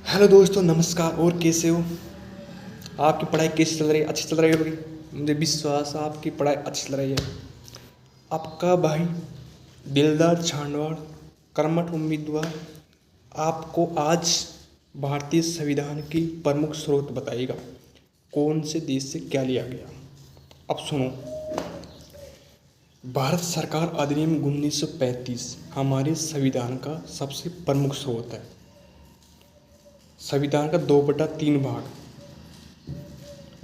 Hello दोस्तों, नमस्कार। और कैसे हो? आपकी पढ़ाई कैसी चल रही है? अच्छी चल रही होगी। मुझे विश्वास है आपकी पढ़ाई अच्छी चल रही है। आपका भाई दिलदार छांडवाड़ कर्मठ उम्मीदवार आपको आज भारतीय संविधान की प्रमुख स्रोत बताएगा। कौन से देश से क्या लिया गया। अब सुनो। भारत सरकार अधिनियम 1935 हमारे संविधान का सबसे प्रमुख स्रोत है। संविधान का 2/3 भाग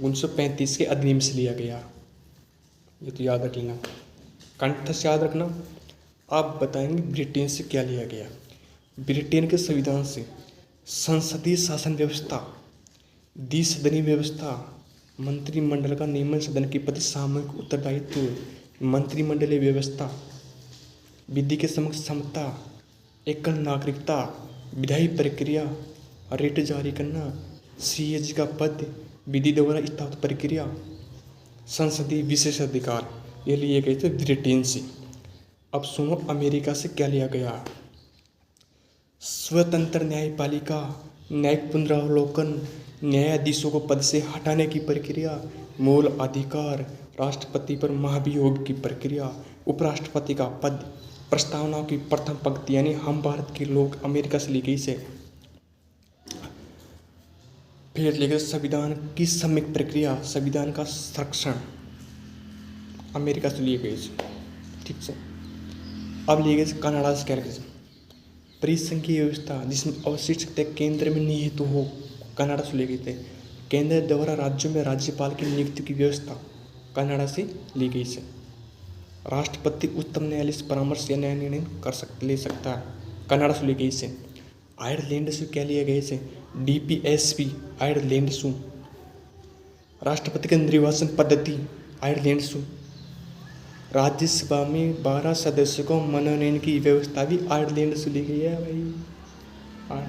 1935 के अधिनियम से लिया गया। ये तो याद रख लेना, कंठ से याद रखना। आप बताएंगे ब्रिटेन से क्या लिया गया। ब्रिटेन के संविधान से संसदीय शासन व्यवस्था, द्विसदनीय व्यवस्था, मंत्रिमंडल का नियमन, सदन के प्रति सामूहिक उत्तरदायित्व, मंत्रिमंडलीय व्यवस्था, विधि के समक्ष समता, एकल नागरिकता, विधायी प्रक्रिया, रिट जारी करना, सीएजी का पद, विधि द्वारा स्थापित प्रक्रिया, संसदीय विशेष अधिकार, ये लिए गए थे ब्रिटेन से। अब सुनो अमेरिका से क्या लिया गया। स्वतंत्र न्यायपालिका, न्यायिक पुनरावलोकन, न्यायाधीशों को पद से हटाने की प्रक्रिया, मूल अधिकार, राष्ट्रपति पर महाभियोग की प्रक्रिया, उपराष्ट्रपति का पद, प्रस्तावनाओं की प्रथम पंक्ति, यानी हम भारत के लोग अमेरिका से ली गई से। फिर लेकर संविधान की सम्यक प्रक्रिया, संविधान का संरक्षण अमेरिका से लिए गए। ठीक से। अब लिए गए कनाडा से। क्या परिसंघीय व्यवस्था जिसमें अवशिष्ट केंद्र में निहित हो, कनाडा से लिए गए थे। केंद्र द्वारा राज्यों में राज्यपाल की नियुक्ति की व्यवस्था कनाडा से ली गई से। राष्ट्रपति उच्चतम न्यायालय से परामर्श या न्याय निर्णय ले सकता है, कनाडा से ली गई से। आयरलैंड से क्या लिए गए से, डीपीएसपी आयरलैंड से। राष्ट्रपति के निर्वाचन पद्धति आयरलैंड से। राज्यसभा में 12 सदस्यों को मनोनयन की व्यवस्था भी आयरलैंड से ली गई है भाई।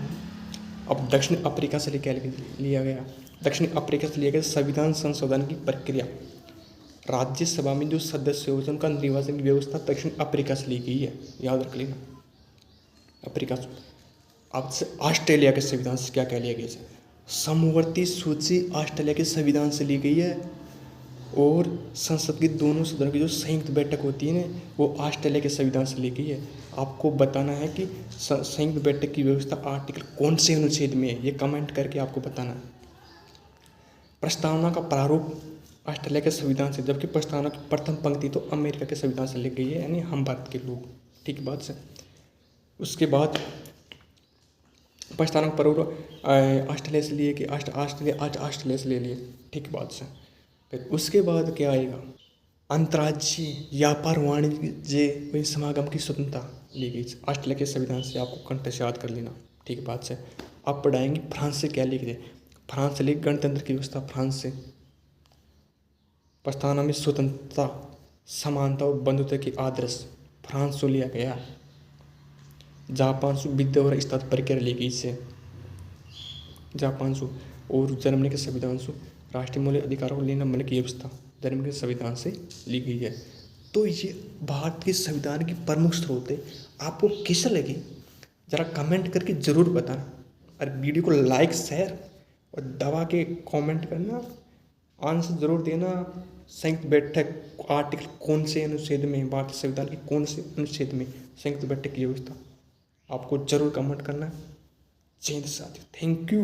अब दक्षिण अफ्रीका से लिया गया। दक्षिण अफ्रीका से लिया गया संविधान संशोधन की प्रक्रिया। राज्यसभा में जो सदस्य होते हैं उनका निर्वाचन की व्यवस्था दक्षिण अफ्रीका से ली गई है, याद रख लेना। अफ्रीका से। अब से ऑस्ट्रेलिया के संविधान से क्या क्या लिया गया है। समवर्ती सूची ऑस्ट्रेलिया के संविधान से ली गई है, और संसद की दोनों सदनों की जो संयुक्त बैठक होती है ना, वो ऑस्ट्रेलिया के संविधान से ली गई है। आपको बताना है कि संयुक्त बैठक की व्यवस्था आर्टिकल कौन से अनुच्छेद में है, ये कमेंट करके आपको बताना है। प्रस्तावना का प्रारूप ऑस्ट्रेलिया के संविधान से, जबकि प्रस्तावना की प्रथम पंक्ति तो अमेरिका के संविधान से ली गई है, यानी हम भारत के लोग। ठीक बात से। उसके बाद प्रस्तावना का प्रारूप ऑस्ट्रेलिया से लिए कि ऑस्ट्रेलिया से ले लिए। ठीक बात से। फिर उसके बाद क्या आएगा, अंतर्राज्यीय व्यापार वाणिज्य समागम की स्वतंत्रता ली गई ऑस्ट्रेलिया के संविधान से। आपको कंठ से याद कर लेना। ठीक बात से। आप पढ़ाएंगे फ्रांस से क्या लिख दे। फ्रांस से लिख गणतंत्र की व्यवस्था फ्रांस से। प्रस्तावना में स्वतंत्रता, समानता और बंधुत्व की आदर्श फ्रांस से लिया गया। जापान से विद्या और स्थापित प्रक्रिया ली गई से, जापान से। और जर्मनी के संविधान से राष्ट्रीय मौलिक अधिकारों को लेना मन की व्यवस्था जर्मनी के संविधान से ली गई है। तो ये भारत के संविधान की प्रमुख स्रोत है। आपको कैसा लगे जरा कमेंट करके ज़रूर बताना, और वीडियो को लाइक शेयर और दबा के कमेंट करना। आंसर ज़रूर देना। संयुक्त बैठक आर्टिकल कौन से अनुच्छेद में, भारतीय संविधान के कौन से अनुच्छेद में संयुक्त बैठक की व्यवस्था, आपको जरूर कमेंट करना है। जय हिंद साथियों, थैंक यू।